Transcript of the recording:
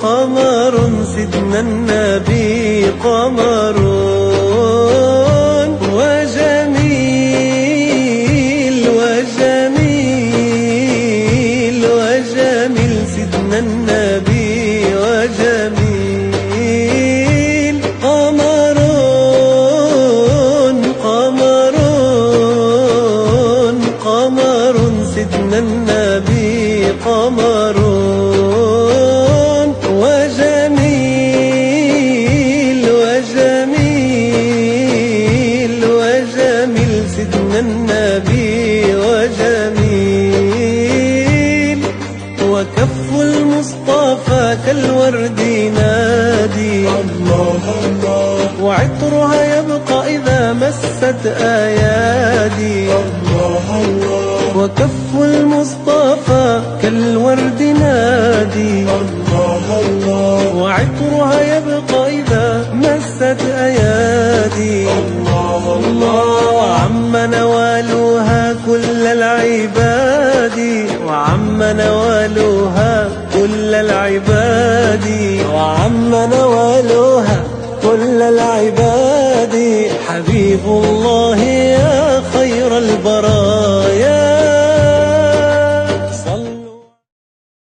قمر سيدنا النبي قمر وجميل وجميل وجميل سيدنا النبي وجميل قمر قمر قمر سيدنا النبي قمر وجميل وجميل وجميل سيدنا النبي وجميل وكف المصطفى كالورد نادي الله الله وعطرها يبقى إذا مست أيادي الله الله وكف المصطفى كالورد نادي الله الله وعطرها يبقى إذا مست أيادي الله الله وعم نوالها كل العباد وعم نوالها كل العباد وعم نوالها كل العباد حبيب الله يا خير البرايا